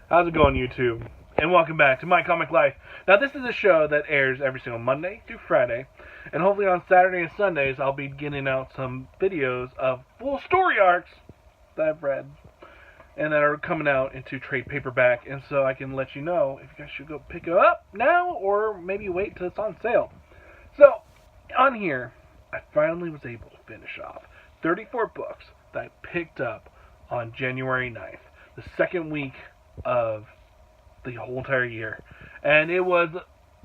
How's it going, YouTube? And welcome back to My Comic Life. Now, this is a show that airs every single Monday through Friday, and hopefully on Saturday and Sundays I'll be getting out some videos of full story arcs that I've read and that are coming out into trade paperback, and so I can let you know if you guys should go pick it up now or maybe wait till it's on sale. So, on here, I finally was able to finish off 34 books that I picked up on January 9th, the second week of the whole entire year. And it was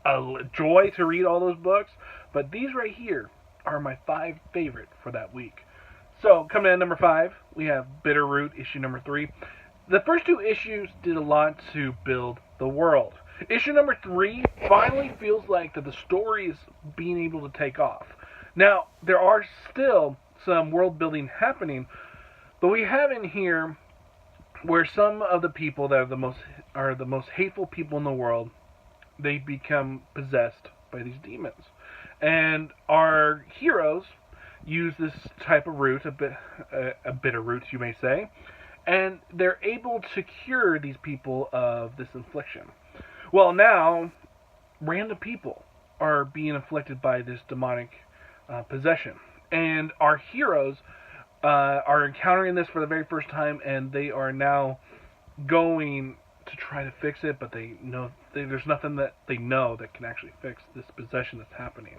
a joy to read all those books, but these right here are my 5 favorite for that week. So, coming in at number 5, we have Bitterroot, issue number 3. The first 2 issues did a lot to build the world. Issue number 3 finally feels like that the story is being able to take off. Now, there are still some world building happening, but we have in here where some of the people that are the most hateful people in the world, they become possessed by these demons. And our heroes use this type of root, a bitter root, you may say, and they're able to cure these people of this affliction. Well, now, random people are being afflicted by this demonic possession. And our heroes are encountering this for the very first time, and they are now going to try to fix it, but they know there's nothing that they know that can actually fix this possession that's happening.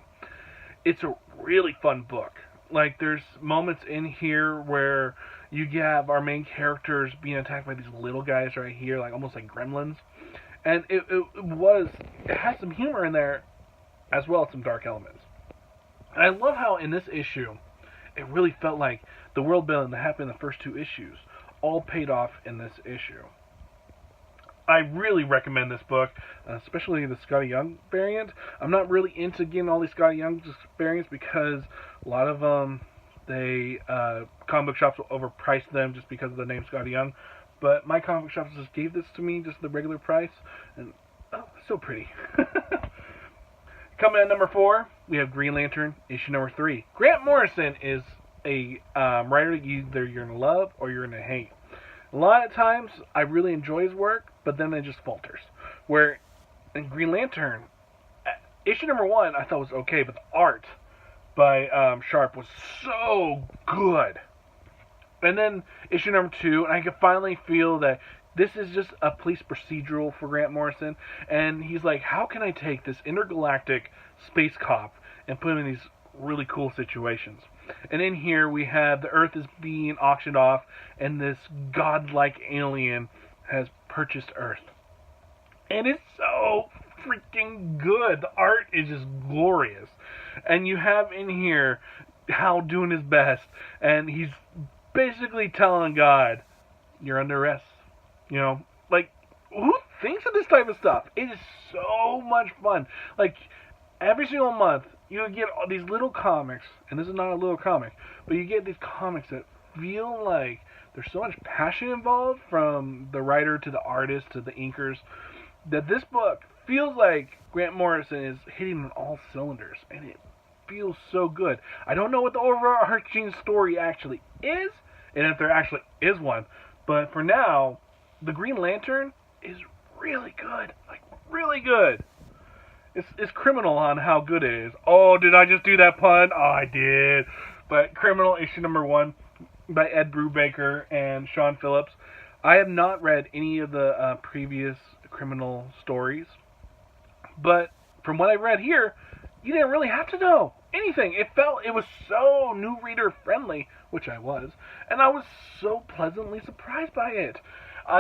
It's a really fun book. Like, there's moments in here where you have our main characters being attacked by these little guys right here, like almost like gremlins. And it has some humor in there, as well as some dark elements. And I love how in this issue, it really felt like the world building that happened in the first 2 issues all paid off in this issue. I really recommend this book, especially the Scotty Young variant. I'm not really into getting all these Scotty Young variants because a lot of them, comic book shops will overprice them just because of the name Scotty Young. But my comic book shops just gave this to me, just the regular price, and oh, it's so pretty. Coming at number 4, we have Green Lantern, issue number 3. Grant Morrison is a writer that either you're going to love or you're going to hate. A lot of times, I really enjoy his work, but then it just falters. Where in Green Lantern, issue number 1 I thought was okay, but the art by Sharp was so good. And then issue number 2, and I could finally feel that this is just a police procedural for Grant Morrison, and he's like, how can I take this intergalactic space cop and put him in these really cool situations? And in here we have the Earth is being auctioned off, and this godlike alien has purchased Earth. And it's so freaking good. The art is just glorious. And you have in here Hal doing his best, and he's basically telling God, you're under arrest. You know, like, who thinks of this type of stuff? It is so much fun. Like, every single month, you get all these little comics, and this is not a little comic, but you get these comics that feel like there's so much passion involved, from the writer to the artist to the inkers, that this book feels like Grant Morrison is hitting on all cylinders, and it feels so good. I don't know what the overarching story actually is, and if there actually is one, but for now, the Green Lantern is really good. Like, really good. It's criminal on how good it is. Oh, did I just do that pun? Oh, I did. But Criminal, issue number 1 by Ed Brubaker and Sean Phillips. I have not read any of the previous Criminal stories, but from what I read here, you didn't really have to know anything. It was so new reader friendly, which I was, and I was so pleasantly surprised by it.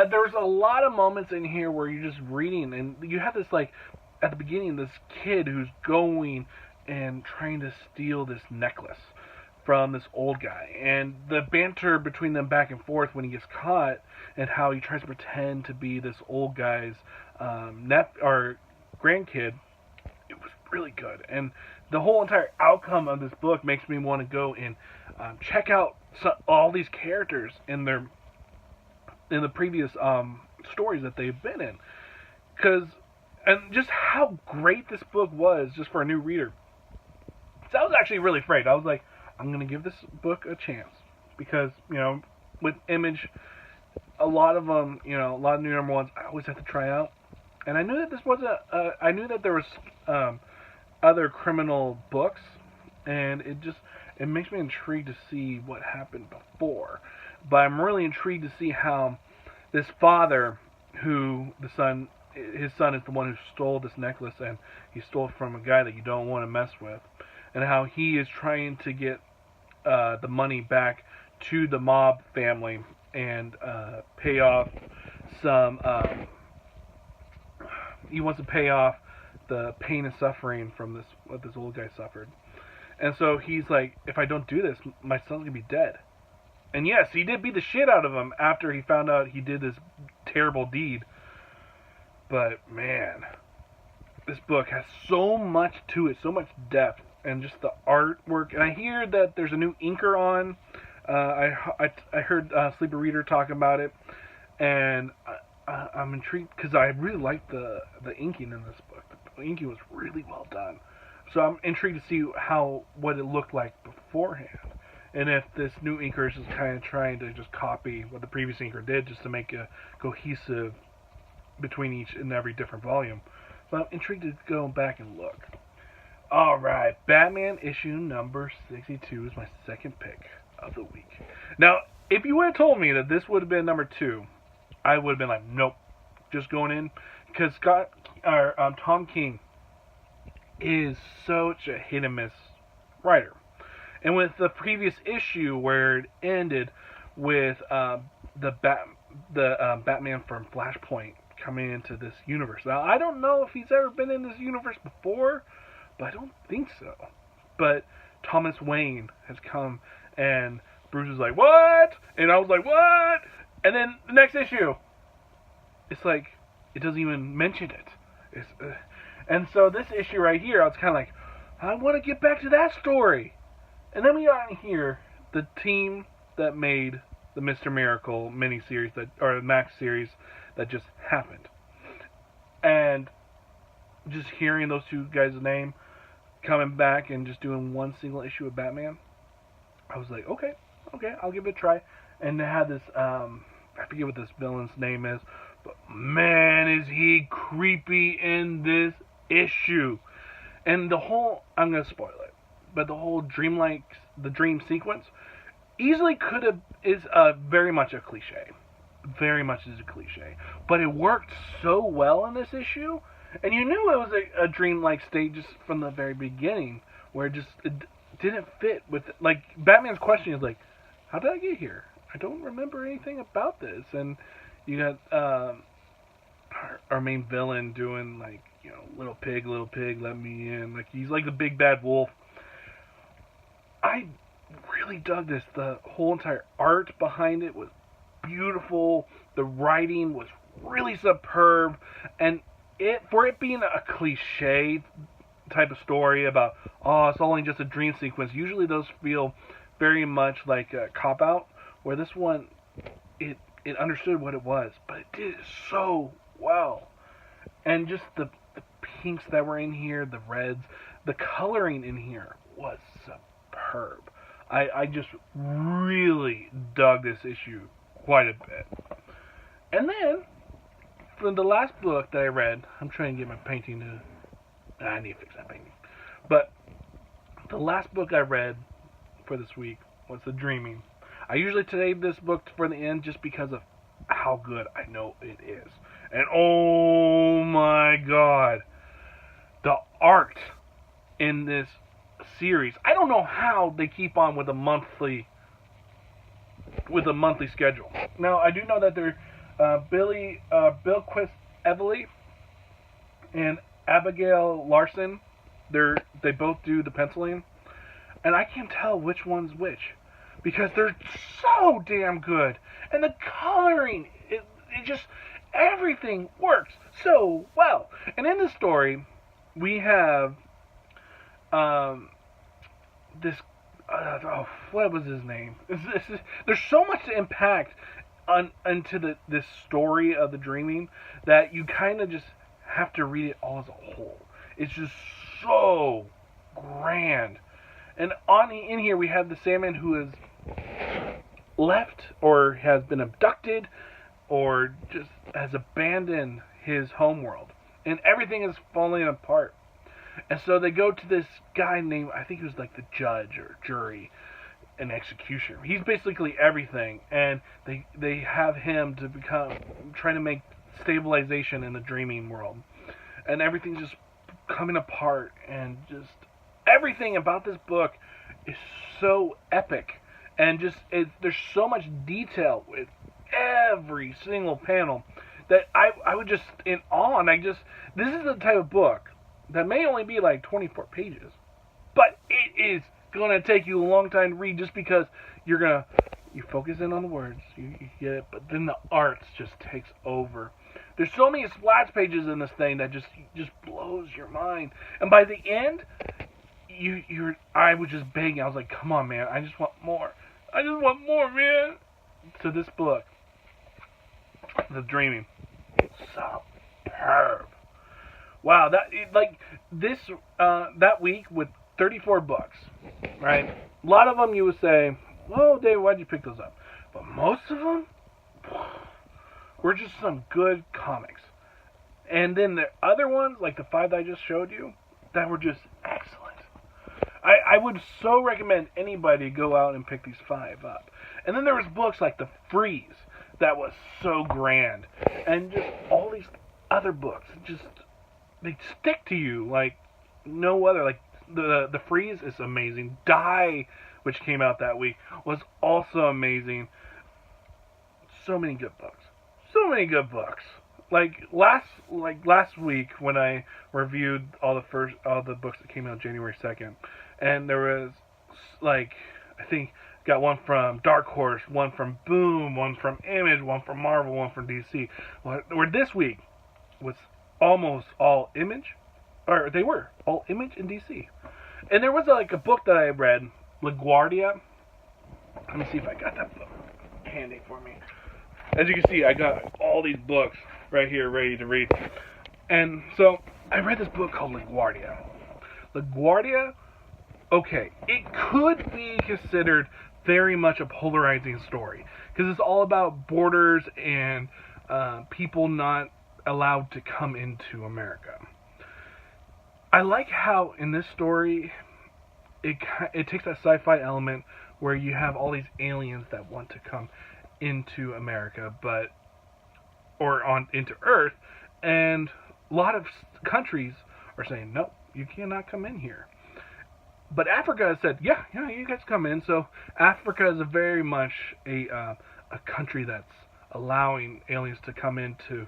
There was a lot of moments in here where you're just reading, and you have this, like, at the beginning, this kid who's going and trying to steal this necklace from this old guy, and the banter between them back and forth when he gets caught, and how he tries to pretend to be this old guy's grandkid. It was really good, and the whole entire outcome of this book makes me want to go and check out all these characters in the previous stories that they've been in, and just how great this book was just for a new reader. So I was actually really afraid. I was like, I'm going to give this book a chance, because, you know, with Image, a lot of them, a lot of new number ones, I always have to try out. And I knew that this wasn't. I knew that there was other criminal books, and it makes me intrigued to see what happened before. But I'm really intrigued to see how this father, who his son is the one who stole this necklace, and he stole it from a guy that you don't want to mess with, and how he is trying to get the money back to the mob family and pay off some. He wants to pay off the pain and suffering from what this old guy suffered. And so he's like, if I don't do this, my son's gonna be dead. And yes, he did beat the shit out of him after he found out he did this terrible deed. But man, this book has so much to it, so much depth, and just the artwork. And I hear that there's a new inker on. I heard Sleeper Reader talk about it, and I'm intrigued because I really like the inking in this book. The inking was really well done. So I'm intrigued to see what it looked like beforehand, and if this new inker is just kind of trying to just copy what the previous inker did, just to make a cohesive between each and every different volume. So I'm intrigued to go back and look. All right, Batman issue number 62 is my second pick of the week. Now, if you would have told me that this would have been number 2, I would have been like, nope, just going in, because Tom King is such a hit and miss writer. And with the previous issue where it ended with the Batman from Flashpoint coming into this universe. Now, I don't know if he's ever been in this universe before, but I don't think so. But Thomas Wayne has come, and Bruce is like, what? And I was like, what? And then the next issue, it's like, it doesn't even mention it. And so this issue right here, I was kind of like, I want to get back to that story. And then we got in here the team that made the Mr. Miracle miniseries, or Max series that just happened. And just hearing those two guys' name coming back and just doing one single issue of Batman, I was like, okay, I'll give it a try. And they had this, I forget what this villain's name is, but man, is he creepy in this issue. And the whole, I'm going to spoil it, but the whole the dream sequence easily is very much a cliche. Very much is a cliche. But it worked so well in this issue, and you knew it was a dreamlike state just from the very beginning, where it didn't fit with, like, Batman's question is like, how did I get here? I don't remember anything about this. And you got our main villain doing, like, little pig, let me in. Like, he's like the big bad wolf. I really dug this. The whole entire art behind it was beautiful. The writing was really superb. And for it being a cliche type of story about, it's only just a dream sequence, usually those feel very much like a cop-out, where this one, it understood what it was, but it did it so well. And just the pinks that were in here, the reds, the coloring in here was superb. I just really dug this issue quite a bit. And then, from the last book that I read, I'm trying to get my painting to... I need to fix that painting. But the last book I read for this week was The Dreaming. I usually save this book for the end just because of how good I know it is. And oh my god, the art in this series. I don't know how they keep on with a monthly schedule. Now, I do know that they're Bill Quist Evely and Abigail Larson. They both do the penciling, and I can't tell which one's which because they're so damn good, and the coloring, it just, everything works so well. And in the story, we have this. What was his name? There's so much to impact into this story of The Dreaming that you kind of just have to read it all as a whole. It's just so grand. And in here we have the Sandman who is left or has been abducted or just has abandoned his homeworld. And everything is falling apart. And so they go to this guy named, I think he was like the judge or jury and executioner. He's basically everything. And they have him to become, trying to make stabilization in the dreaming world. And everything's just coming apart. And just everything about this book is so epic. And just, there's so much detail with every single panel that I would just in awe. And this is the type of book that may only be like 24 pages, but it is going to take you a long time to read just because you focus in on the words, you get it, but then the arts just takes over. There's so many splash pages in this thing that just blows your mind. And by the end, I was just begging. I was like, come on, man, I just want more. I just want more, man. So this book, The Dreaming, superb. Wow, that week with 34 books, right? A lot of them you would say, "Whoa, Dave, why'd you pick those up?" But most of them were just some good comics. And then the other ones, like the 5 that I just showed you, that were just excellent. I would so recommend anybody go out and pick these 5 up. And then there was books like The Freeze that was so grand, and just all these other books, they stick to you like no other. Like the Freeze is amazing. Die, which came out that week, was also amazing. So many good books. So many good books. Like last week when I reviewed all the books that came out January 2nd, and there was I think got one from Dark Horse, one from Boom, one from Image, one from Marvel, one from DC. Where this week was almost all Image, or they were all Image and DC. And there was a book that I read, LaGuardia. Let me see if I got that book handy for me. As you can see, I got all these books right here ready to read. And so I read this book called LaGuardia. LaGuardia, okay, it could be considered very much a polarizing story because it's all about borders and people not allowed to come into America. I like how in this story it takes that sci-fi element where you have all these aliens that want to come into America, into Earth, and a lot of countries are saying no, you cannot come in here. But Africa has said, yeah, you guys come in. So Africa is very much a country that's allowing aliens to come into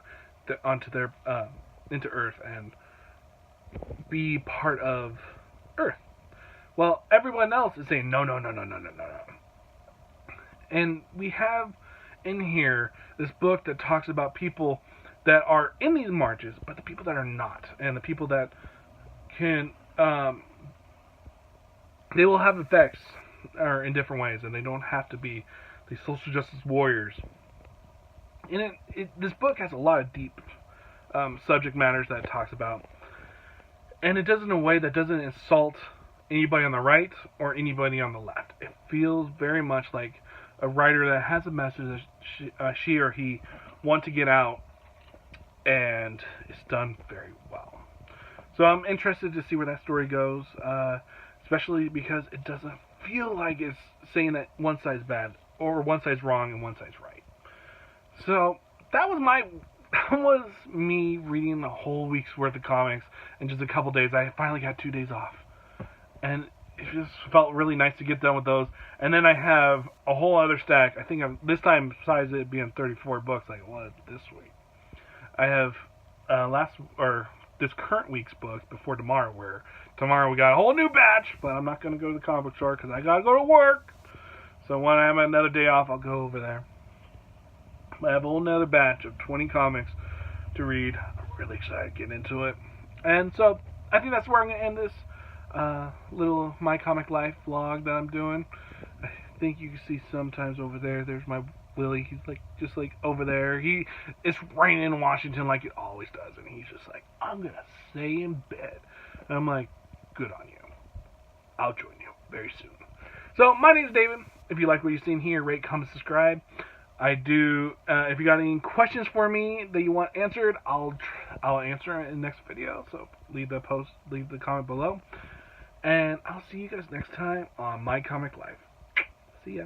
Earth and be part of Earth. Well, everyone else is saying no. And we have in here this book that talks about people that are in these marches, but the people that are not, and the people that can, they will have effects in different ways, and they don't have to be these social justice warriors. And this book has a lot of deep subject matters that it talks about, and it does it in a way that doesn't insult anybody on the right or anybody on the left. It feels very much like a writer that has a message that she or he want to get out, and it's done very well. So I'm interested to see where that story goes, especially because it doesn't feel like it's saying that one side's bad or one side's wrong and one side's right. So that was me reading the whole week's worth of comics in just a couple days. I finally got 2 days off, and it just felt really nice to get done with those. And then I have a whole other stack. I think this time, besides it being 34 books like it was this week, I have this current week's books before tomorrow, where tomorrow we got a whole new batch, but I'm not going to go to the comic book store because I got to go to work. So when I have another day off, I'll go over there. I have a whole nother batch of 20 comics to read. I'm really excited to get into it. And so I think that's where I'm going to end this little My Comic Life vlog that I'm doing. I think you can see sometimes over there, there's my Willie. He's just over there. It's raining in Washington like it always does, and he's just like, I'm going to stay in bed. And I'm like, good on you. I'll join you very soon. So my name's David. If you like what you've seen here, rate, comment, subscribe. I do. If you got any questions for me that you want answered, I'll answer it in the next video. So leave the comment below, and I'll see you guys next time on My Comic Life. See ya.